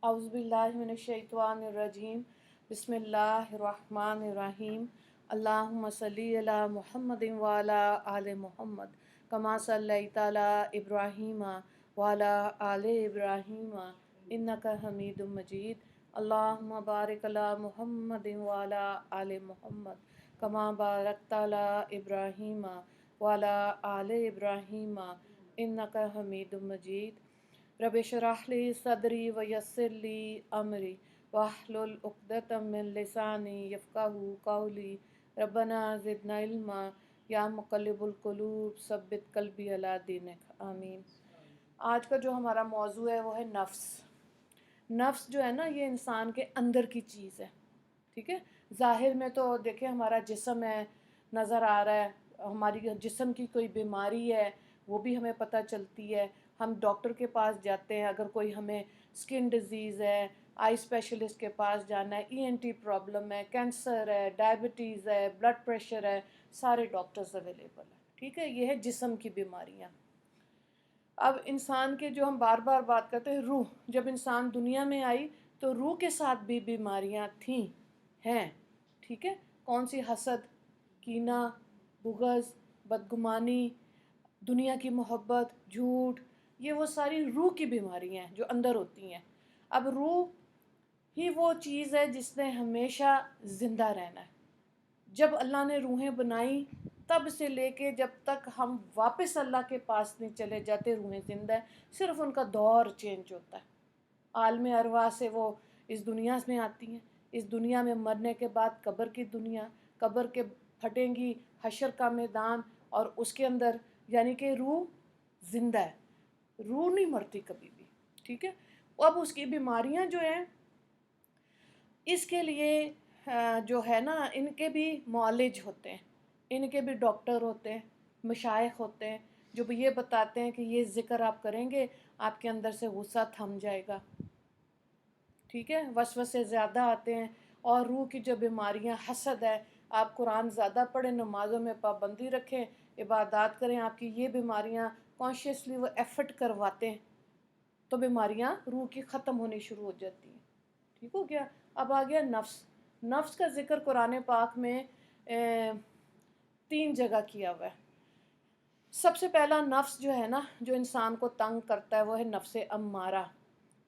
اعوذ باللہ من الشیطان الرجیم بسم اللہ الرحمن الرحیم اللہم صلی علی محمد وعلی آل محمد کما صلیت علی ابراہیم وعلی آل ابراہیم انک حمید مجید اللہم بارک علی محمد وعلی آل محمد کما بارکت علی ابراہیم وعلی آل ابراہیم انک حمید مجید رب اشرح لی صدری ویسر لی امری واحلل عقدۃ من لسانی یفقہوا قولی ربنا زدنا علما یا مقلب القلوب ثبت قلبی علی دینک آمین۔ آج کا جو ہمارا موضوع ہے وہ ہے نفس۔ نفس جو ہے نا یہ انسان کے اندر کی چیز ہے، ٹھیک ہے۔ ظاہر میں تو دیکھیں ہمارا جسم ہے، نظر آ رہا ہے، ہماری جسم کی کوئی بیماری ہے وہ بھی ہمیں پتہ چلتی ہے، ہم ڈاکٹر کے پاس جاتے ہیں، اگر کوئی ہمیں سکن ڈیزیز ہے آئی اسپیشلسٹ کے پاس جانا ہے، ENT پرابلم ہے، کینسر ہے، ڈائبٹیز ہے، بلڈ پریشر ہے، سارے ڈاکٹرز اویلیبل ہیں، ٹھیک ہے۔ یہ ہے جسم کی بیماریاں۔ اب انسان کے جو ہم بار بار بات کرتے ہیں روح، جب انسان دنیا میں آئی تو روح کے ساتھ بھی بیماریاں تھیں، ہیں، ٹھیک ہے۔ کون سی؟ حسد، کینہ، بغض، بدگمانی، دنیا کی محبت، جھوٹ، یہ وہ ساری روح کی بیماریاں ہیں جو اندر ہوتی ہیں۔ اب روح ہی وہ چیز ہے جس نے ہمیشہ زندہ رہنا ہے۔ جب اللہ نے روحیں بنائی تب سے لے کے جب تک ہم واپس اللہ کے پاس نہیں چلے جاتے روحیں زندہ ہیں، صرف ان کا دور چینج ہوتا ہے۔ عالم ارواح سے وہ اس دنیا میں آتی ہیں، اس دنیا میں مرنے کے بعد قبر کی دنیا، قبر کے پھٹیں گی، حشر کا میدان، اور اس کے اندر یعنی کہ روح زندہ ہے، روح نہیں مرتی کبھی بھی، ٹھیک ہے۔ اب اس کی بیماریاں جو ہیں اس کے لیے جو ہے نا ان کے بھی معالج ہوتے ہیں، ان کے بھی ڈاکٹر ہوتے ہیں، مشائخ ہوتے ہیں جو بھی یہ بتاتے ہیں کہ یہ ذکر آپ کریں گے آپ کے اندر سے غصہ تھم جائے گا، ٹھیک ہے۔ وسوسے زیادہ آتے ہیں، اور روح کی جو بیماریاں حسد ہے، آپ قرآن زیادہ پڑھیں، نمازوں میں پابندی رکھیں، عبادات کریں، آپ کی یہ بیماریاں کانشیسلی وہ ایفرٹ کرواتے ہیں تو بیماریاں روح کی ختم ہونی شروع ہو جاتی ہیں، ٹھیک ہو گیا۔ اب آ گیا نفس۔ نفس کا ذکر قرآن پاک میں 3 جگہ کیا ہوا ہے۔ سب سے پہلا نفس جو ہے نا جو انسان کو تنگ کرتا ہے وہ ہے نفس امارہ۔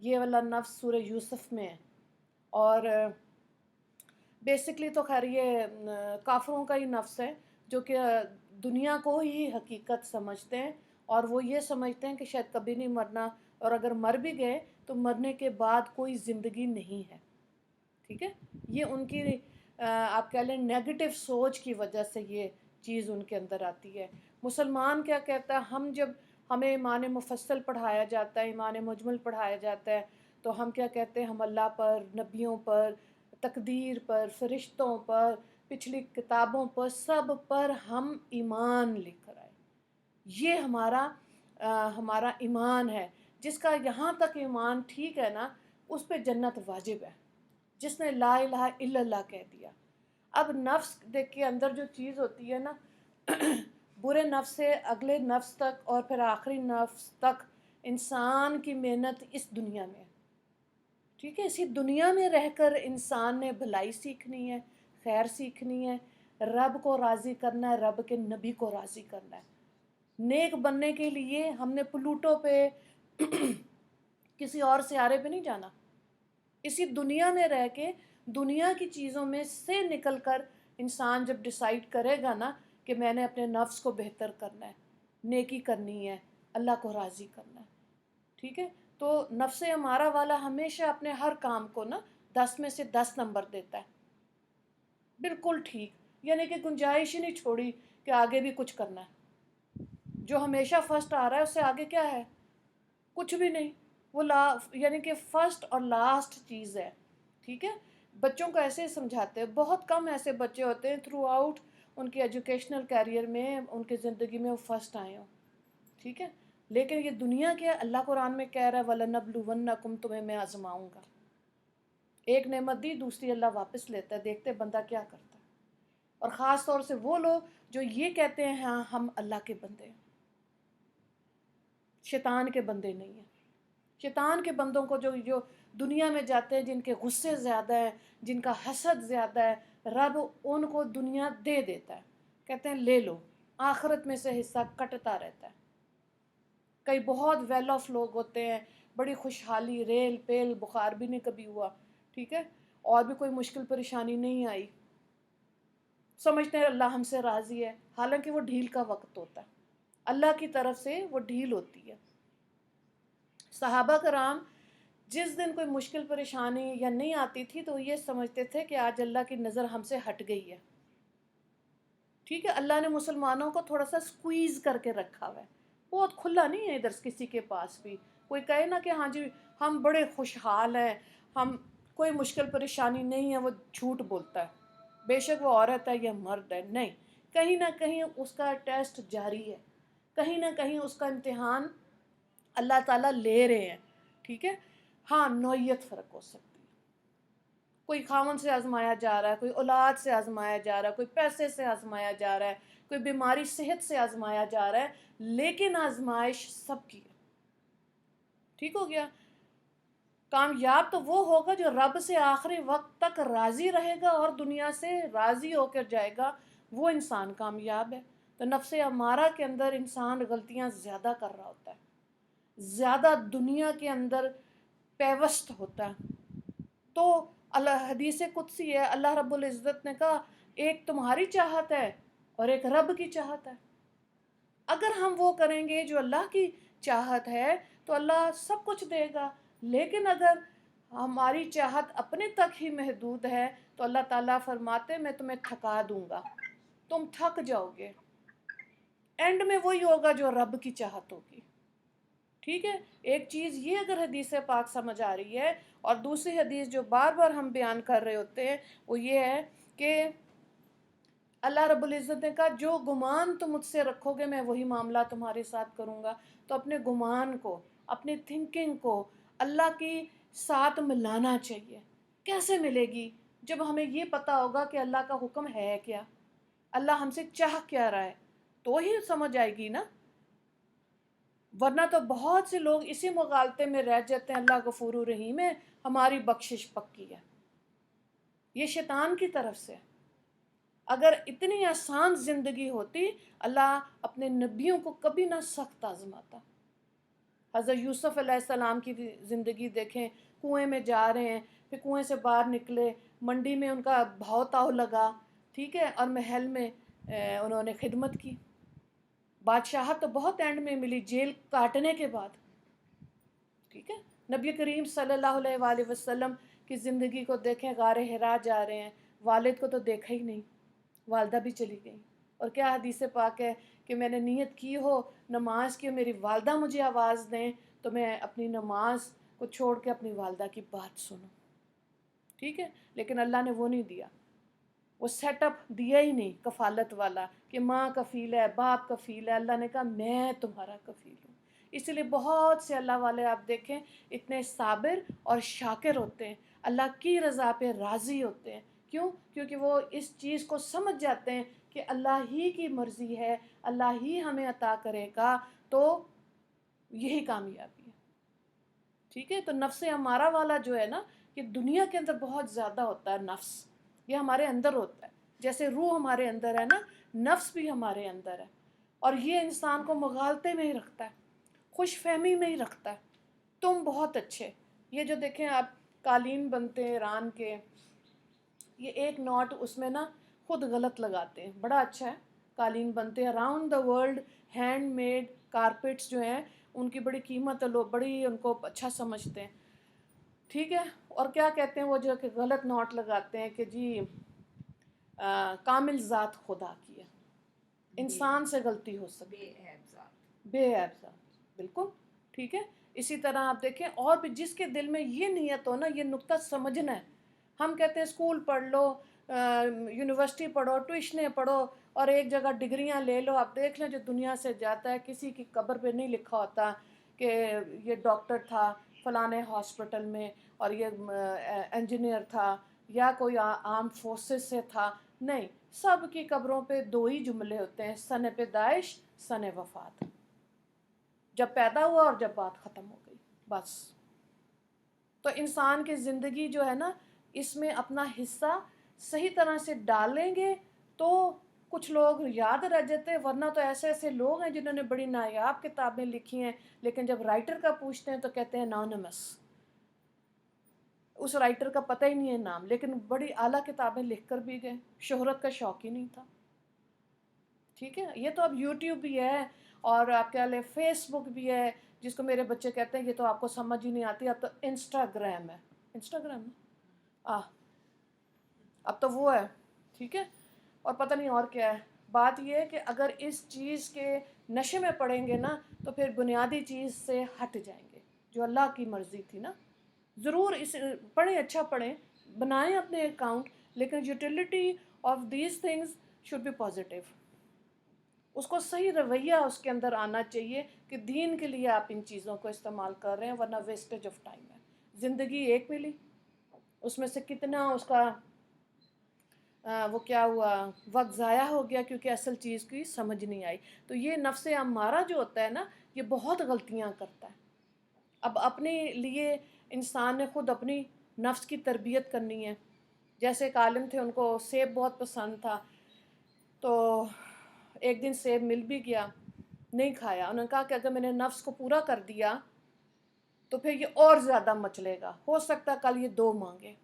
یہ والا نفس سورہ یوسف میں ہے، اور بیسکلی تو خیر یہ کافروں کا ہی نفس ہے جو کہ دنیا کو ہی حقیقت سمجھتے ہیں، اور وہ یہ سمجھتے ہیں کہ شاید کبھی نہیں مرنا، اور اگر مر بھی گئے تو مرنے کے بعد کوئی زندگی نہیں ہے، ٹھیک ہے۔ یہ ان کی آپ کہہ لیں نیگیٹو سوچ کی وجہ سے یہ چیز ان کے اندر آتی ہے۔ مسلمان کیا کہتا ہے، جب ہمیں ایمان مفصل پڑھایا جاتا ہے، ایمان مجمل پڑھایا جاتا ہے تو ہم کیا کہتے ہیں، ہم اللہ پر، نبیوں پر، تقدیر پر، فرشتوں پر، پچھلی کتابوں پر، سب پر ہم ایمان لے کر آئے۔ یہ ہمارا ایمان ہے، جس کا یہاں تک ایمان ٹھیک ہے نا اس پہ جنت واجب ہے، جس نے لا الہ الا اللہ کہہ دیا۔ اب نفس دیکھ کے اندر جو چیز ہوتی ہے نا برے نفس سے اگلے نفس تک اور پھر آخری نفس تک انسان کی محنت اس دنیا میں، ٹھیک ہے۔ اسی دنیا میں رہ کر انسان نے بھلائی سیکھنی ہے، خیر سیکھنی ہے، رب کو راضی کرنا ہے، رب کے نبی کو راضی کرنا ہے۔ نیک بننے کے لیے ہم نے پلوٹو پہ کسی اور سیارے پہ نہیں جانا، اسی دنیا میں رہ کے دنیا کی چیزوں میں سے نکل کر انسان جب ڈیسائیڈ کرے گا نا کہ میں نے اپنے نفس کو بہتر کرنا ہے، نیکی کرنی ہے، اللہ کو راضی کرنا ہے، ٹھیک ہے۔ تو نفس امارہ والا ہمیشہ اپنے ہر کام کو نا 10 میں سے 10 نمبر دیتا ہے، بالکل ٹھیک، یعنی کہ گنجائش ہی نہیں چھوڑی کہ آگے بھی کچھ کرنا ہے۔ جو ہمیشہ فرسٹ آ رہا ہے اس سے آگے کیا ہے؟ کچھ بھی نہیں، وہ یعنی کہ فرسٹ اور لاسٹ چیز ہے، ٹھیک ہے۔ بچوں کو ایسے سمجھاتے ہیں، بہت کم ایسے بچے ہوتے ہیں تھرو آؤٹ ان کے ایجوکیشنل کیریئر میں، ان کی زندگی میں وہ فرسٹ آئے ہوں، ٹھیک ہے۔ لیکن یہ دنیا کیا ہے، اللہ قرآن میں کہہ رہا ہے وَلَنَبْلُوَنَّكُمْ، تمہیں میں آزماؤں گا۔ ایک نعمت دی، دوسری اللہ واپس لیتا ہے، دیکھتے بندہ کیا کرتا ہے۔ اور خاص طور سے وہ لوگ جو یہ کہتے ہیں ہاں ہم اللہ کے بندے ہیں، شیطان کے بندے نہیں ہیں۔ شیطان کے بندوں کو جو دنیا میں جاتے ہیں، جن کے غصے زیادہ ہیں، جن کا حسد زیادہ ہے، رب ان کو دنیا دے دیتا ہے، کہتے ہیں لے لو، آخرت میں سے حصہ کٹتا رہتا ہے۔ کئی بہت ویل آف لوگ ہوتے ہیں، بڑی خوشحالی، ریل پیل بخار بھی نہیں کبھی ہوا، ٹھیک ہے، اور بھی کوئی مشکل پریشانی نہیں آئی، سمجھتے ہیں اللہ ہم سے راضی ہے، حالانکہ وہ ڈھیل کا وقت ہوتا ہے، اللہ کی طرف سے وہ ڈھیل ہوتی ہے۔ صحابہ کرام جس دن کوئی مشکل پریشانی یا نہیں آتی تھی تو یہ سمجھتے تھے کہ آج اللہ کی نظر ہم سے ہٹ گئی ہے، ٹھیک ہے، اللہ نے مسلمانوں کو تھوڑا سا سکویز کر کے رکھا ہوا ہے، بہت کھلا نہیں ہے ادھر کسی کے پاس بھی۔ کوئی کہے نا کہ ہاں جی ہم بڑے خوشحال ہیں، ہم کوئی مشکل پریشانی نہیں ہے، وہ جھوٹ بولتا ہے، بے شک وہ عورت ہے یا مرد ہے، نہیں، کہیں نہ کہیں اس کا ٹیسٹ جاری ہے، کہیں نہ کہیں اس کا امتحان اللہ تعالیٰ لے رہے ہیں، ٹھیک ہے، ہاں نوعیت فرق ہو سکتی ہے، کوئی خاوند سے آزمایا جا رہا ہے، کوئی اولاد سے آزمایا جا رہا ہے، کوئی پیسے سے آزمایا جا رہا ہے، کوئی بیماری صحت سے آزمایا جا رہا ہے، لیکن آزمائش سب کی ہے، ٹھیک ہو گیا۔ کامیاب تو وہ ہوگا جو رب سے آخری وقت تک راضی رہے گا اور دنیا سے راضی ہو کر جائے گا، وہ انسان کامیاب ہے۔ تو نفس امارہ کے اندر انسان غلطیاں زیادہ کر رہا ہوتا ہے، زیادہ دنیا کے اندر پیوست ہوتا ہے، تو اللہ حدیث قدسی ہے، اللہ رب العزت نے کہا ایک تمہاری چاہت ہے اور ایک رب کی چاہت ہے، اگر ہم وہ کریں گے جو اللہ کی چاہت ہے تو اللہ سب کچھ دے گا، لیکن اگر ہماری چاہت اپنے تک ہی محدود ہے تو اللہ تعالیٰ فرماتے میں تمہیں تھکا دوں گا، تم تھک جاؤ گے، اینڈ میں وہی ہوگا جو رب کی چاہت ہوگی، ٹھیک ہے۔ ایک چیز یہ اگر حدیث پاک سمجھ آ رہی ہے، اور دوسری حدیث جو بار بار ہم بیان کر رہے ہوتے ہیں وہ یہ ہے کہ اللہ رب العزت نے کہا جو گمان تم مجھ سے رکھو گے میں وہی معاملہ تمہارے ساتھ کروں گا، تو اپنے گمان کو، اپنی تھنکنگ کو اللہ کی ساتھ ملانا چاہیے۔ کیسے ملے گی؟ جب ہمیں یہ پتہ ہوگا کہ اللہ کا حکم ہے کیا، اللہ ہم سے چاہ کیا رہا ہے، تو ہی سمجھ آئے گی نا، ورنہ تو بہت سے لوگ اسی مغالطے میں رہ جاتے ہیں، اللہ غفور الرحیم ہے، ہماری بخشش پکی ہے، یہ شیطان کی طرف سے۔ اگر اتنی آسان زندگی ہوتی اللہ اپنے نبیوں کو کبھی نہ سخت آزماتا۔ حضرت یوسف علیہ السلام کی زندگی دیکھیں، کنویں میں جا رہے ہیں، پھر کنویں سے باہر نکلے، منڈی میں ان کا بھاؤ تاؤ لگا، ٹھیک ہے، اور محل میں انہوں نے خدمت کی، بادشاہت تو بہت اینڈ میں ملی جیل کاٹنے کے بعد، ٹھیک ہے۔ نبی کریم صلی اللہ علیہ وآلہ وسلم کی زندگی کو دیکھیں، غار حرا جا رہے ہیں، والد کو تو دیکھا ہی نہیں، والدہ بھی چلی گئی، اور کیا حدیث پاک ہے کہ میں نے نیت کی ہو نماز کی، میری والدہ مجھے آواز دیں تو میں اپنی نماز کو چھوڑ کے اپنی والدہ کی بات سنوں، ٹھیک ہے، لیکن اللہ نے وہ نہیں دیا، وہ سیٹ اپ دیا ہی نہیں کفالت والا کہ ماں کفیل ہے، باپ کفیل ہے، اللہ نے کہا میں تمہارا کفیل ہوں۔ اسی لیے بہت سے اللہ والے آپ دیکھیں اتنے صابر اور شاکر ہوتے ہیں، اللہ کی رضا پہ راضی ہوتے ہیں، کیوں؟ کیونکہ وہ اس چیز کو سمجھ جاتے ہیں کہ اللہ ہی کی مرضی ہے، اللہ ہی ہمیں عطا کرے گا، تو یہی کامیابی ہے، ٹھیک ہے۔ تو نفس امارہ والا جو ہے نا، یہ دنیا کے اندر بہت زیادہ ہوتا ہے، نفس یہ ہمارے اندر ہوتا ہے، جیسے روح ہمارے اندر ہے نا، نفس بھی ہمارے اندر ہے، اور یہ انسان کو مغالطے میں ہی رکھتا ہے، خوش فہمی میں ہی رکھتا ہے، تم بہت اچھے، یہ جو دیکھیں آپ قالین بنتے ہیں ایران کے، یہ ایک نوٹ اس میں نا خود غلط لگاتے ہیں، بڑا اچھا ہے، قالین بنتے ہیں around the world, hand made carpets جو ہیں ان کی بڑی قیمت ہے، لوگ بڑی ان کو اچھا سمجھتے ہیں، ٹھیک ہے، اور کیا کہتے ہیں وہ جو کہ غلط نوٹ لگاتے ہیں کہ جی کامل ذات خدا کی ہے، انسان سے غلطی ہو سکتی ہے، بے عیب ذات، بالکل ٹھیک ہے۔ اسی طرح آپ دیکھیں اور بھی جس کے دل میں یہ نیت ہو نا، یہ نقطہ سمجھنا ہے، ہم کہتے ہیں اسکول پڑھ لو، یونیورسٹی پڑھو، ٹیوشنیں پڑھو، اور ایک جگہ ڈگریاں لے لو، آپ دیکھ لیں جو دنیا سے جاتا ہے کسی کی قبر پہ نہیں لکھا ہوتا کہ یہ ڈاکٹر تھا فلانے ہاسپٹل میں، اور یہ انجینئر تھا، یا کوئی عام فورسز سے تھا، نہیں، سب کی قبروں پہ دو ہی جملے ہوتے ہیں، سن پیدائش، سن وفات، جب پیدا ہوا اور جب بات ختم ہو گئی، بس۔ تو انسان کی زندگی جو ہے نا، اس میں اپنا حصہ صحیح طرح سے ڈالیں گے تو کچھ لوگ یاد رہ جاتے ہیں، ورنہ تو ایسے ایسے لوگ ہیں جنہوں نے بڑی نایاب کتابیں لکھی ہیں، لیکن جب رائٹر کا پوچھتے ہیں تو کہتے ہیں انانیمس، اس رائٹر کا پتہ ہی نہیں ہے نام، لیکن بڑی اعلیٰ کتابیں لکھ کر بھی گئے، شہرت کا شوق ہی نہیں تھا. ٹھیک ہے، یہ تو اب یوٹیوب بھی ہے اور آپ کہہ لیں فیس بک بھی ہے، جس کو میرے بچے کہتے ہیں یہ تو آپ کو سمجھ ہی نہیں آتی، اب تو انسٹاگرام ہے. انسٹاگرام ہے اب تو وہ ہے. ٹھیک ہے، اور پتہ نہیں اور کیا ہے. بات یہ ہے کہ اگر اس چیز کے نشے میں پڑیں گے نا تو پھر بنیادی چیز سے ہٹ جائیں گے جو اللہ کی مرضی تھی نا. ضرور اس پڑھیں، اچھا پڑھیں، بنائیں اپنے اکاؤنٹ، لیکن utility of these things should be positive. اس کو صحیح رویہ اس کے اندر آنا چاہیے کہ دین کے لیے آپ ان چیزوں کو استعمال کر رہے ہیں، ورنہ ویسٹیج آف ٹائم ہے. زندگی ایک ملی، اس میں سے کتنا اس کا وہ کیا ہوا، وقت ضائع ہو گیا کیونکہ اصل چیز کی سمجھ نہیں آئی. تو یہ نفس امارہ جو ہوتا ہے نا، یہ بہت غلطیاں کرتا ہے. اب اپنے لیے انسان نے خود اپنی نفس کی تربیت کرنی ہے. جیسے ایک عالم تھے، ان کو سیب بہت پسند تھا، تو ایک دن سیب مل بھی گیا، نہیں کھایا. انہوں نے کہا کہ اگر میں نے نفس کو پورا کر دیا تو پھر یہ اور زیادہ مچلے گا، ہو سکتا ہے کل یہ 2 مانگے.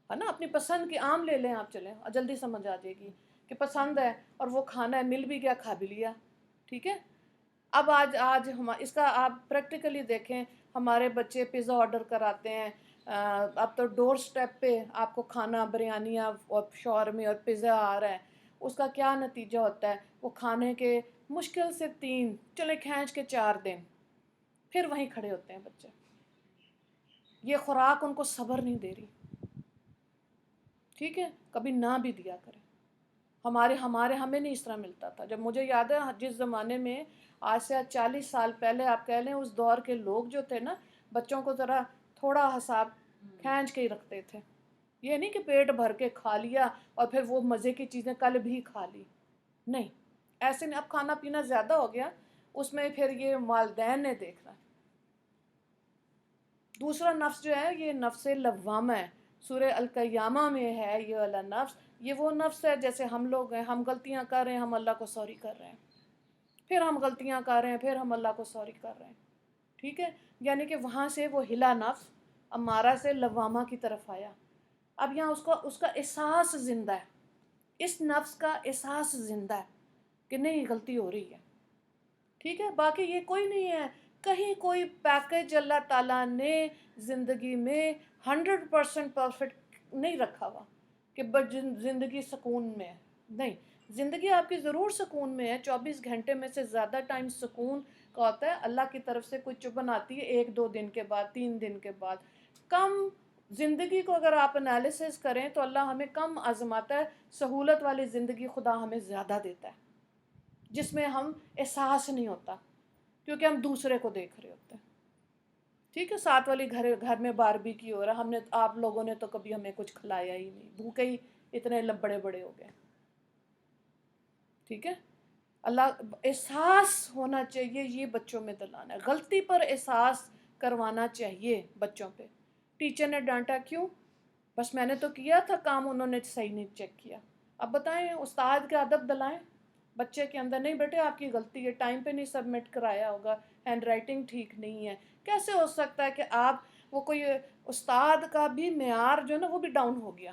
ہے نا، اپنی پسند کی آم لے لیں آپ، چلیں جلدی سمجھ آ جائے گی کہ پسند ہے اور وہ کھانا ہے، مل بھی گیا، کھا بھی لیا. ٹھیک ہے. اب آج ہم اس کا آپ پریکٹیکلی دیکھیں، ہمارے بچے پیزا آرڈر کراتے ہیں، اب تو ڈور سٹیپ پہ آپ کو کھانا بریانیاں اور شاورمے اور پیزا آ رہا ہے. اس کا کیا نتیجہ ہوتا ہے؟ وہ کھانے کے مشکل سے 3، چلے کھینچ کے 4 دن، پھر وہیں کھڑے ہوتے ہیں بچے. یہ خوراک ان کو صبر نہیں دے رہی. ٹھیک ہے، کبھی نہ بھی دیا کریں. ہمیں نہیں اس طرح ملتا تھا. جب مجھے یاد ہے جس زمانے میں آج سے 40 سال پہلے آپ کہہ لیں، اس دور کے لوگ جو تھے نا، بچوں کو ذرا تھوڑا حساب کھینچ کے ہی رکھتے تھے. یہ نہیں کہ پیٹ بھر کے کھا لیا اور پھر وہ مزے کی چیزیں کل بھی کھا لی. نہیں، ایسے نہیں. اب کھانا پینا زیادہ ہو گیا، اس میں پھر یہ والدین نے دیکھنا. دوسرا نفس جو ہے یہ نفس لوامہ ہے. سورہ القیامہ میں ہے یہ والا نفس. یہ وہ نفس ہے جیسے ہم لوگ ہیں، ہم غلطیاں کر رہے ہیں، ہم اللہ کو سوری کر رہے ہیں، پھر ہم غلطیاں کر رہے ہیں، پھر ہم اللہ کو سوری کر رہے ہیں. ٹھیک ہے، یعنی کہ وہاں سے وہ ہلا نفس امارہ سے لوامہ کی طرف آیا. اب یہاں اس کا احساس زندہ ہے، اس نفس کا احساس زندہ ہے کہ نہیں غلطی ہو رہی ہے. ٹھیک ہے، باقی یہ کوئی نہیں ہے، کہیں کوئی پیکج اللہ تعالیٰ نے زندگی میں 100% پرفیکٹ نہیں رکھا ہوا کہ زندگی سکون میں ہے. نہیں، زندگی آپ کی ضرور سکون میں ہے. 24 گھنٹے میں سے زیادہ ٹائم سکون کا ہوتا ہے. اللہ کی طرف سے کوئی چبھن آتی ہے 1-2 دن کے بعد، 3 دن کے بعد. کم زندگی کو اگر آپ انالیسس کریں تو اللہ ہمیں کم آزماتا ہے. سہولت والی زندگی خدا ہمیں زیادہ دیتا ہے، جس میں ہم احساس نہیں ہوتا کیونکہ ہم دوسرے کو دیکھ رہے ہوتے ہیں. ٹھیک ہے، ساتھ والی گھر میں باربیکیو ہو رہا، آپ لوگوں نے تو کبھی ہمیں کچھ کھلایا ہی نہیں، بھوکے ہی اتنے بڑے بڑے ہو گئے. ٹھیک ہے، اللہ احساس ہونا چاہیے، یہ بچوں میں دلانا ہے. غلطی پر احساس کروانا چاہیے بچوں پہ. ٹیچر نے ڈانٹا کیوں؟ بس میں نے تو کیا تھا کام، انہوں نے صحیح نہیں چیک کیا. اب بتائیں، استاد کا ادب دلائیں بچے کے اندر. نہیں بیٹے آپ کی غلطی ہے، ٹائم پہ نہیں سبمٹ کرایا ہوگا، ہینڈ رائٹنگ ٹھیک نہیں ہے. کیسے ہو سکتا ہے کہ وہ کوئی استاد کا بھی معیار جو ہے نا وہ بھی ڈاؤن ہو گیا،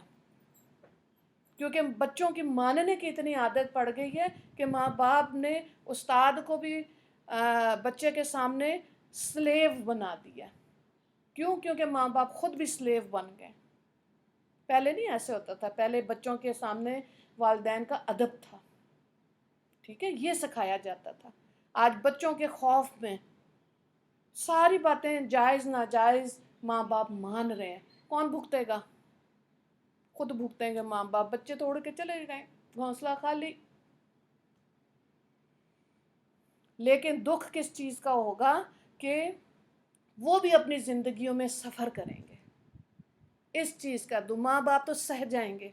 کیونکہ بچوں کی ماننے کی اتنی عادت پڑ گئی ہے کہ ماں باپ نے استاد کو بھی بچے کے سامنے سلیو بنا دیا. کیوں؟ کیونکہ ماں باپ خود بھی سلیو بن گئے. پہلے نہیں ایسے ہوتا تھا، پہلے بچوں کے سامنے والدین کا ادب تھا. ٹھیک ہے، یہ سکھایا جاتا تھا. آج بچوں کے خوف میں ساری باتیں جائز ناجائز ماں باپ مان رہے ہیں. کون بھگتے گا؟ خود بھگتیں گے ماں باپ. بچے توڑ کے چلے گئے، گھونسلہ خالی. لیکن دکھ کس چیز کا ہوگا کہ وہ بھی اپنی زندگیوں میں سفر کریں گے اس چیز کا. ماں باپ تو سہ جائیں گے،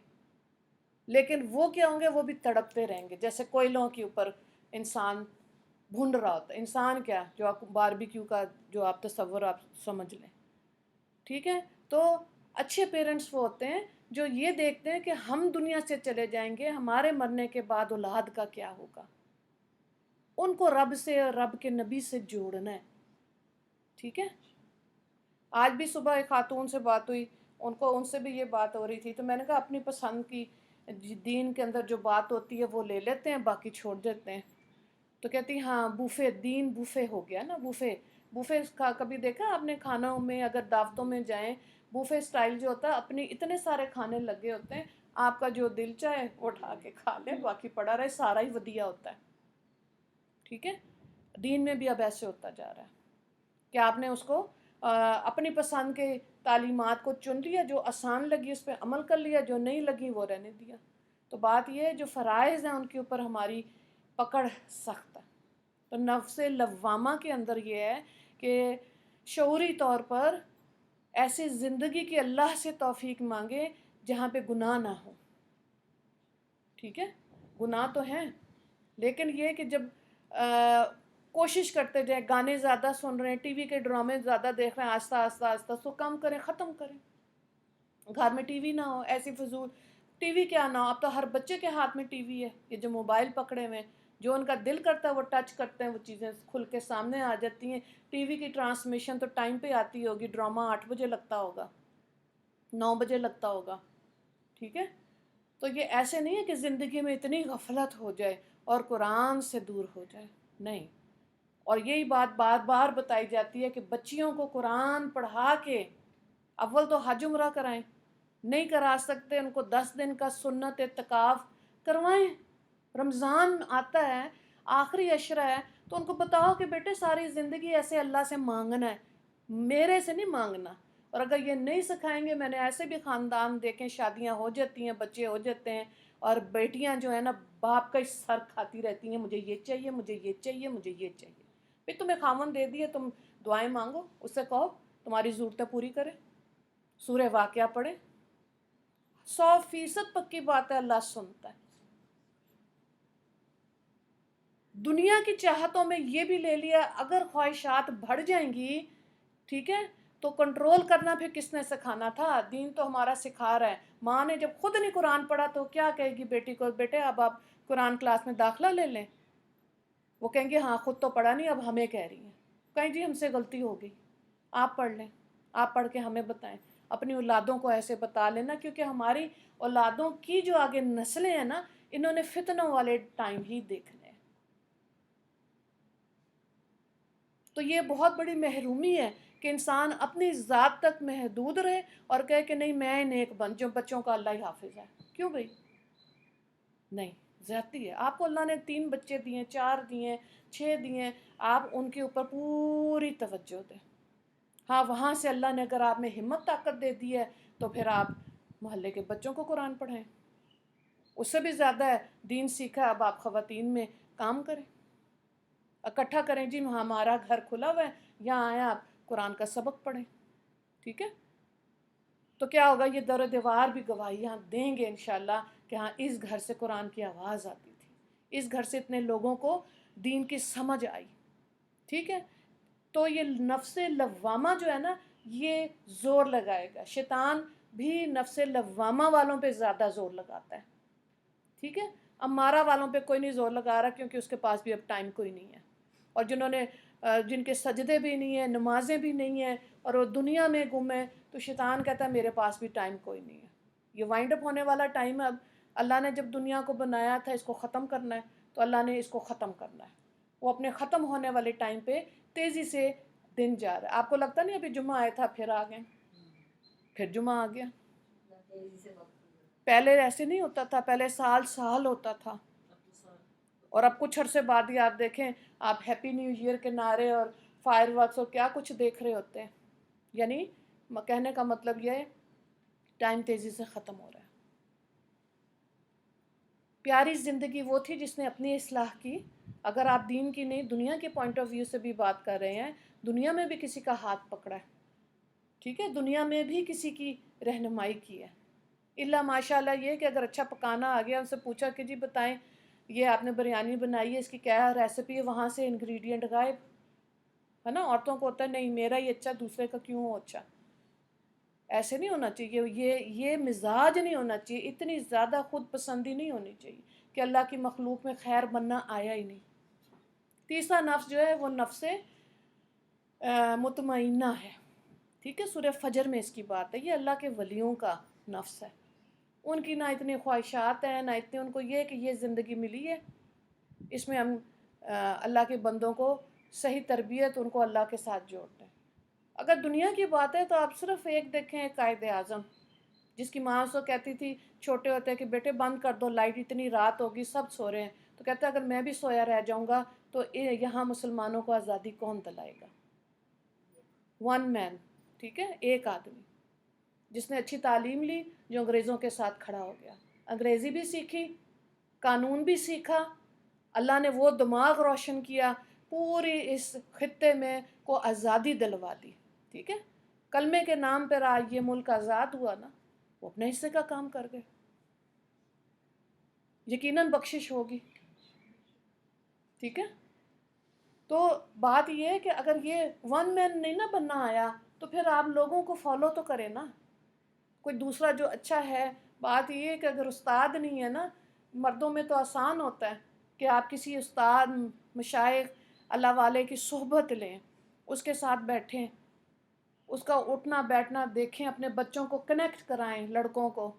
لیکن وہ کیا ہوں گے؟ وہ بھی تڑپتے رہیں گے جیسے کوئلوں کے اوپر انسان بھون رہا ہوتا ہے. انسان کیا، جو آپ باربیکیو کا جو آپ تصور آپ سمجھ لیں. ٹھیک ہے، تو اچھے پیرنٹس وہ ہوتے ہیں جو یہ دیکھتے ہیں کہ ہم دنیا سے چلے جائیں گے، ہمارے مرنے کے بعد اولاد کا کیا ہوگا، ان کو رب سے اور رب کے نبی سے جوڑنا ہے. ٹھیک ہے. آج بھی صبح ایک خاتون سے بات ہوئی، ان سے بھی یہ بات ہو رہی تھی، تو میں نے کہا اپنی پسند کی دین کے اندر جو بات ہوتی ہے وہ لے لیتے ہیں، باقی چھوڑ دیتے ہیں. تو کہتی ہاں بوفے، دین بوفے ہو گیا نا. بوفے کا کبھی دیکھا آپ نے؟ کھانوں میں اگر دعوتوں میں جائیں، بوفے سٹائل جو ہوتا ہے، اپنی اتنے سارے کھانے لگے ہوتے ہیں، آپ کا جو دل چاہے وہ اٹھا کے کھا لے، باقی پڑا رہے، سارا ہی ودیا ہوتا ہے. ٹھیک ہے. دین میں بھی اب ایسے ہوتا جا رہا ہے کہ آپ نے اس کو اپنی پسند کے تعلیمات کو چن لیا، جو آسان لگی اس پہ عمل کر لیا، جو نہیں لگی وہ رہنے دیا. تو بات یہ ہے جو فرائض ہیں ان کے اوپر ہماری پکڑ سخت ہے. تو نفس لوامہ کے اندر یہ ہے کہ شعوری طور پر ایسی زندگی کی اللہ سے توفیق مانگے جہاں پہ گناہ نہ ہو. ٹھیک ہے. گناہ تو ہیں، لیکن یہ کہ جب کوشش کرتے جائیں، گانے زیادہ سن رہے ہیں، ٹی وی کے ڈرامے زیادہ دیکھ رہے ہیں، آہستہ آہستہ آہستہ تو کم کریں، ختم کریں. گھر میں ٹی وی نہ ہو، ایسی فضول ٹی وی کیا نہ ہو، اب تو ہر بچے کے ہاتھ میں ٹی وی ہے. یہ جو موبائل پکڑے ہوئے ہیں، جو ان کا دل کرتا ہے وہ ٹچ کرتے ہیں، وہ چیزیں کھل کے سامنے آ جاتی ہیں. ٹی وی کی ٹرانسمیشن تو ٹائم پہ آتی ہوگی، ڈرامہ 8 بجے لگتا ہوگا، 9 بجے لگتا ہوگا. ٹھیک ہے. تو یہ ایسے نہیں ہے کہ زندگی میں اتنی غفلت ہو جائے اور قرآن سے دور ہو جائے، نہیں. اور یہی بات بار بار بتائی جاتی ہے کہ بچیوں کو قرآن پڑھا کے اول تو حج عمرہ کرائیں، نہیں کرا سکتے ان کو 10 دن کا سنت اعتکاف کروائیں. رمضان آتا ہے، آخری عشرہ ہے، تو ان کو بتاؤ کہ بیٹے ساری زندگی ایسے اللہ سے مانگنا ہے، میرے سے نہیں مانگنا. اور اگر یہ نہیں سکھائیں گے، میں نے ایسے بھی خاندان دیکھیں، شادیاں ہو جاتی ہیں، بچے ہو جاتے ہیں، اور بیٹیاں جو ہیں نا باپ کا ہی سر کھاتی رہتی ہیں، مجھے یہ چاہیے، مجھے یہ چاہیے، مجھے یہ چاہیے. پھر تمہیں خاوند دے دیے، تم دعائیں مانگو، اس سے کہو تمہاری ضرورتیں پوری کرے، سورہ واقعہ پڑھے. 100% پکی بات ہے، اللہ سنتا ہے. دنیا کی چاہتوں میں یہ بھی لے لیا، اگر خواہشات بڑھ جائیں گی، ٹھیک ہے، تو کنٹرول کرنا پھر کس نے سکھانا تھا؟ دین تو ہمارا سکھا رہا ہے. ماں نے جب خود نہیں قرآن پڑھا تو کیا کہے گی بیٹی کو؟ بیٹے اب آپ قرآن کلاس میں داخلہ لے لیں. وہ کہیں گے ہاں خود تو پڑھا نہیں، اب ہمیں کہہ رہی ہیں. کہیں جی ہم سے غلطی ہو گئی، آپ پڑھ لیں، آپ پڑھ کے ہمیں بتائیں. اپنی اولادوں کو ایسے بتا لینا، کیونکہ ہماری اولادوں کی جو آگے نسلیں ہیں نا، انہوں نے فتنوں والے ٹائم ہی دیکھنے ہیں. تو یہ بہت بڑی محرومی ہے کہ انسان اپنی ذات تک محدود رہے اور کہے کہ نہیں میں نیک جو بچوں کا اللہ ہی حافظ ہے. کیوں بھائی؟ نہیں، زیادتی ہے. آپ کو اللہ نے 3 بچے دیے، 4 دیے، 6 دیے، آپ ان کے اوپر پوری توجہ دیں. ہاں وہاں سے اللہ نے اگر آپ میں ہمت طاقت دے دی ہے تو پھر آپ محلے کے بچوں کو قرآن پڑھائیں. اس سے بھی زیادہ ہے، دین سیکھا، اب آپ خواتین میں کام کریں، اکٹھا کریں. جی ہمارا گھر کھلا ہوا ہے، یہاں آئیں، آپ قرآن کا سبق پڑھیں. ٹھیک ہے. تو کیا ہوگا؟ یہ در و دیوار بھی گواہیاں دیں گے انشاءاللہ کہ ہاں اس گھر سے قرآن کی آواز آتی تھی، اس گھر سے اتنے لوگوں کو دین کی سمجھ آئی. ٹھیک ہے. تو یہ نفس لوامہ جو ہے نا، یہ زور لگائے گا. شیطان بھی نفس لوامہ والوں پہ زیادہ زور لگاتا ہے. ٹھیک ہے. امارہ والوں پہ کوئی نہیں زور لگا رہا، کیونکہ اس کے پاس بھی اب ٹائم کوئی نہیں ہے. اور جن کے سجدے بھی نہیں ہیں، نمازیں بھی نہیں ہیں، اور وہ دنیا میں گم ہے، تو شیطان کہتا ہے میرے پاس بھی ٹائم کوئی نہیں ہے. یہ وائنڈ اپ ہونے والا ٹائم ہے. اب اللہ نے جب دنیا کو بنایا تھا اس کو ختم کرنا ہے، تو اللہ نے اس کو ختم کرنا ہے. وہ اپنے ختم ہونے والے ٹائم پہ تیزی سے دن جا رہا ہے. آپ کو لگتا نہیں ابھی جمعہ آیا تھا پھر آ گئے، پھر جمعہ آ گیا. پہلے ایسے نہیں ہوتا تھا، پہلے سال سال ہوتا تھا. اور اب کچھ عرصے بعد ہی آپ دیکھیں، آپ ہیپی نیو ایئر کے نعرے اور فائر ورکس اور کیا کچھ دیکھ رہے ہوتے ہیں. یعنی کہنے کا مطلب یہ ہے ٹائم تیزی سے ختم ہو رہا ہے. پیاری زندگی وہ تھی جس نے اپنی اصلاح کی. اگر آپ دین کی نہیں دنیا کے پوائنٹ آف ویو سے بھی بات کر رہے ہیں، دنیا میں بھی کسی کا ہاتھ پکڑا ہے. ٹھیک ہے. دنیا میں بھی کسی کی رہنمائی کی ہے. اللہ ماشاء اللہ یہ کہ اگر اچھا پکانا آ گیا، ان سے پوچھا کہ جی بتائیں یہ آپ نے بریانی بنائی ہے، اس کی کیا ریسیپی ہے، وہاں سے انگریڈینٹ غائب ہے نا. عورتوں کو ہوتا ہے نہیں میرا ہی اچھا، دوسرے کا کیوں ہو اچھا. ایسے نہیں ہونا چاہیے، یہ مزاج نہیں ہونا چاہیے، اتنی زیادہ خود پسندی نہیں ہونی چاہیے کہ اللہ کی مخلوق میں خیر بننا آیا ہی نہیں۔ تیسرا نفس جو ہے وہ نفس مطمئنہ ہے، ٹھیک ہے، سورہ فجر میں اس کی بات ہے، یہ اللہ کے ولیوں کا نفس ہے، ان کی نہ اتنی خواہشات ہیں، نہ اتنے ان کو یہ کہ یہ زندگی ملی ہے، اس میں ہم اللہ کے بندوں کو صحیح تربیت ان کو اللہ کے ساتھ جوڑتے ہیں۔ اگر دنیا کی بات ہے تو آپ صرف ایک دیکھیں، قائد اعظم، جس کی ماں اس کو کہتی تھی چھوٹے ہوتے کہ بیٹے بند کر دو لائٹ، اتنی رات ہوگی سب سو رہے ہیں، تو کہتا ہے اگر میں بھی سویا رہ جاؤں گا تو یہاں مسلمانوں کو آزادی کون دلائے گا؟ ون مین، ٹھیک ہے، ایک آدمی جس نے اچھی تعلیم لی، جو انگریزوں کے ساتھ کھڑا ہو گیا، انگریزی بھی سیکھی، قانون بھی سیکھا، اللہ نے وہ دماغ روشن کیا، پوری اس خطے میں کو آزادی دلوا دی، ٹھیک ہے، کلمے کے نام پر آج یہ ملک آزاد ہوا نا، وہ اپنے حصے کا کام کر گئے، یقیناً بخشش ہوگی، ٹھیک ہے۔ تو بات یہ ہے کہ اگر یہ ون مین نہیں نا بننا آیا تو پھر آپ لوگوں کو فالو تو کریں نا، کوئی دوسرا جو اچھا ہے۔ بات یہ ہے کہ اگر استاد نہیں ہے نا، مردوں میں تو آسان ہوتا ہے کہ آپ کسی استاد، مشائخ، اللہ والے کی صحبت لیں، اس کے ساتھ بیٹھیں، اس کا اٹھنا بیٹھنا دیکھیں، اپنے بچوں کو کنیکٹ کرائیں، لڑکوں کو،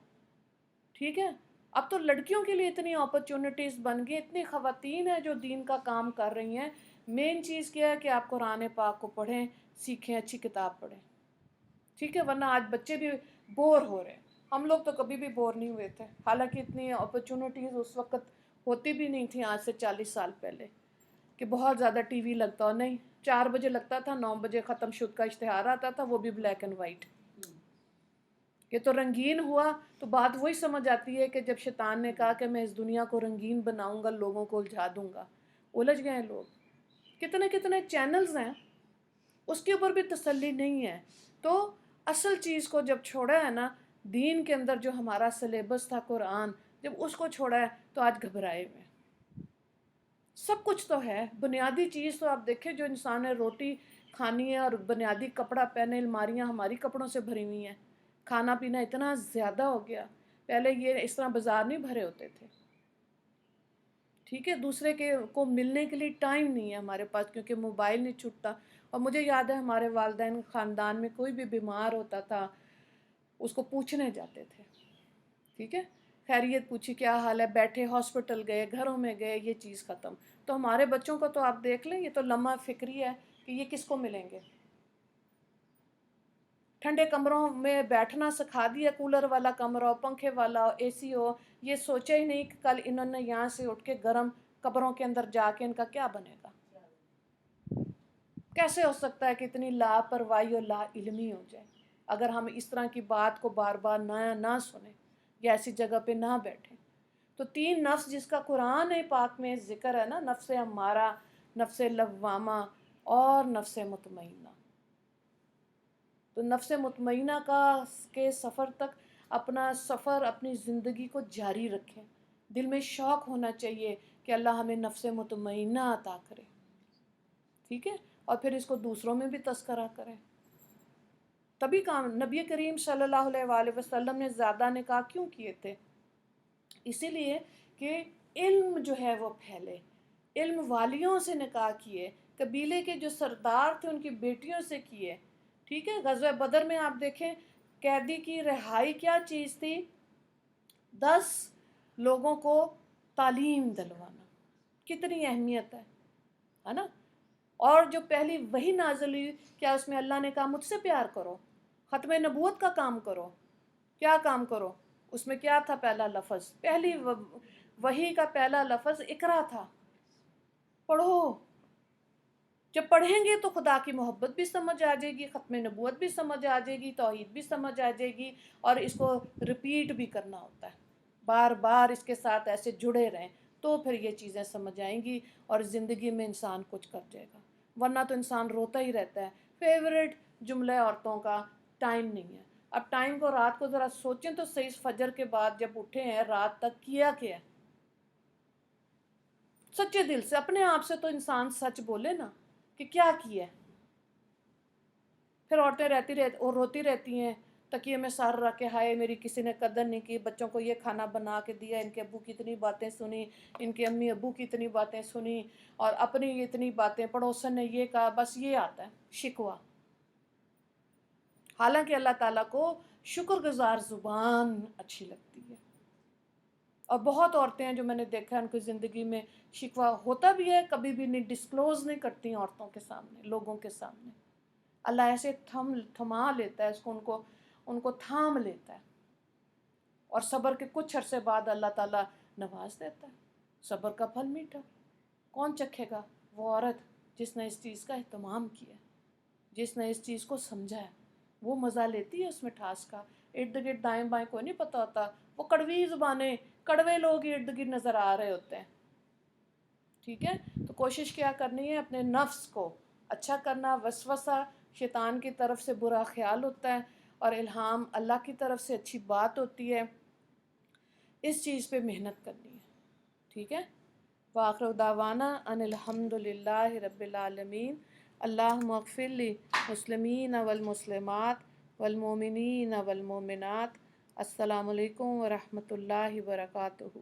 ٹھیک ہے۔ اب تو لڑکیوں کے لیے اتنی اپرچونٹیز بن گئی، اتنی خواتین ہیں جو دین کا کام کر رہی ہیں۔ مین چیز کیا ہے کہ آپ قرآن پاک کو پڑھیں، سیکھیں، اچھی کتاب پڑھیں، ٹھیک ہے، ورنہ آج بچے بھی بور ہو رہے ہیں۔ ہم لوگ تو کبھی بھی بور نہیں ہوئے تھے، حالانکہ اتنی اپرچونٹیز اس وقت ہوتی بھی نہیں تھیں، آج سے 40 سال پہلے، کہ بہت زیادہ ٹی وی لگتا ہو، نہیں، 4 بجے لگتا تھا، 9 بجے ختم شد کا اشتہار آتا تھا، وہ بھی بلیک اینڈ وائٹ۔ یہ تو رنگین ہوا تو بات وہی سمجھ آتی ہے کہ جب شیطان نے کہا کہ میں اس دنیا کو رنگین بناؤں گا، لوگوں کو الجھا دوں گا، الجھ گئے ہیں لوگ، کتنے کتنے چینلز ہیں، اس کے اوپر بھی تسلی نہیں ہے۔ تو اصل چیز کو جب چھوڑا ہے نا، دین کے اندر جو ہمارا سلیبس تھا قرآن، جب اس کو چھوڑا ہے تو آج گھبرائے ہوئے ہیں۔ سب کچھ تو ہے، بنیادی چیز تو آپ دیکھیں، جو انسان نے روٹی کھانی ہے اور بنیادی کپڑا پہنے، الماریاں ہماری کپڑوں سے بھری ہوئی ہیں، کھانا پینا اتنا زیادہ ہو گیا، پہلے یہ اس طرح بازار نہیں بھرے ہوتے تھے، ٹھیک ہے، دوسرے کے کو ملنے کے لیے ٹائم نہیں ہے ہمارے پاس، کیونکہ موبائل نہیں چھوٹتا۔ اور مجھے یاد ہے ہمارے والدین خاندان میں کوئی بھی بیمار ہوتا تھا اس کو پوچھنے جاتے تھے، ٹھیک ہے، خیریت پوچھی، کیا حال ہے، بیٹھے، ہاسپٹل گئے، گھروں میں گئے، یہ چیز ختم۔ تو ہمارے بچوں کو تو آپ دیکھ لیں، یہ تو لمحہ فکری ہے کہ یہ کس کو ملیں گے، ٹھنڈے کمروں میں بیٹھنا سکھا دیا، کولر والا کمرہ ہو، پنکھے والا ہو، اے سی ہو، یہ سوچا ہی نہیں کہ کل انہوں نے یہاں سے اٹھ کے گرم قبروں کے اندر جا کے ان کا کیا بنے گا۔ کیسے ہو سکتا ہے کہ اتنی لاپرواہی اور لا علمی ہو جائے؟ اگر ہم اس طرح کی بات کو بار بار نہ سنیں یا ایسی جگہ پہ نہ بیٹھیں۔ تو 3 نفس جس کا قرآن پاک میں ذکر ہے نا، نفس امارہ، نفس لوامہ اور نفس مطمئنہ۔ تو نفس مطمئنہ کے سفر تک اپنا سفر، اپنی زندگی کو جاری رکھیں، دل میں شوق ہونا چاہیے کہ اللہ ہمیں نفس مطمئنہ عطا کرے، ٹھیک ہے، اور پھر اس کو دوسروں میں بھی تذکرہ کریں۔ تبھی کام نبی کریم صلی اللہ علیہ وآلہ وسلم نے زیادہ نکاح کیوں کیے تھے؟ اسی لیے کہ علم جو ہے وہ پھیلے، علم والیوں سے نکاح کیے، قبیلے کے جو سردار تھے ان کی بیٹیوں سے کیے، ٹھیک ہے۔ غزوہ بدر میں آپ دیکھیں، قیدی کی رہائی کیا چیز تھی؟ 10 لوگوں کو تعلیم دلوانا، کتنی اہمیت ہے نا۔ اور جو پہلی وحی نازل ہوئی، کیا اس میں اللہ نے کہا مجھ سے پیار کرو، ختم نبوت کا کام کرو، کیا کام کرو؟ اس میں کیا تھا پہلا لفظ؟ پہلی وحی کا پہلا لفظ اقرا تھا، پڑھو۔ جب پڑھیں گے تو خدا کی محبت بھی سمجھ آ جائے گی، ختم نبوت بھی سمجھ آ جائے گی، توحید بھی سمجھ آ جائے گی، اور اس کو ریپیٹ بھی کرنا ہوتا ہے، بار بار اس کے ساتھ ایسے جڑے رہیں، تو پھر یہ چیزیں سمجھ آئیں گی اور زندگی میں انسان کچھ کر جائے گا، ورنہ تو انسان روتا ہی رہتا ہے۔ فیوریٹ جملہ عورتوں کا ٹائم نہیں ہے۔ اب ٹائم کو، رات کو ذرا سوچیں تو صحیح، فجر کے بعد جب اٹھے ہیں رات تک کیا کیا ہے؟ سچے دل سے اپنے آپ سے تو انسان سچ بولے نا کہ کیا کیا ہے۔ پھر عورتیں روتی رہتی ہیں تکیے میں سر رکھ کے ہائے میری کسی نے قدر نہیں کی، بچوں کو یہ کھانا بنا کے دیا، ان کے ابو کی اتنی باتیں سنی، ان کے امی ابو کی اتنی باتیں سنی، اور اپنی اتنی باتیں، پڑوسن نے یہ کہا، بس یہ آتا ہے شکوہ۔ حالانکہ اللہ تعالیٰ کو شکر گزار زبان اچھی لگتی ہے، اور بہت عورتیں ہیں جو میں نے دیکھا ہے ان کی زندگی میں شکوہ ہوتا بھی ہے، کبھی بھی نہیں ڈسکلوز نہیں کرتی عورتوں کے سامنے، لوگوں کے سامنے۔ اللہ ایسے تھما لیتا ہے اس کو، ان کو تھام لیتا ہے، اور صبر کے کچھ عرصے بعد اللہ تعالیٰ نواز دیتا ہے۔ صبر کا پھل میٹھا، کون چکھے گا؟ وہ عورت جس نے اس چیز کا اہتمام کیا، جس نے اس چیز کو سمجھا ہے، وہ مزہ لیتی ہے اس مٹھاس کا۔ ارد گرد دائیں بائیں کوئی نہیں پتہ ہوتا، وہ کڑوی زبانیں، کڑوے لوگ ارد گرد نظر آ رہے ہوتے ہیں، ٹھیک ہے؟ تو کوشش کیا کرنی ہے اپنے نفس کو اچھا کرنا۔ وسوسہ شیطان کی طرف سے برا خیال ہوتا ہے، اور الہام اللہ کی طرف سے اچھی بات ہوتی ہے، اس چیز پہ محنت کرنی ہے، ٹھیک ہے؟ وآخر دعوانا ان الحمد للہ رب العالمین۔ اللہم اغفر لی مسلمین والمسلمات والمومنین والمومنات۔ السلام علیکم ورحمۃ اللہ وبرکاتہ۔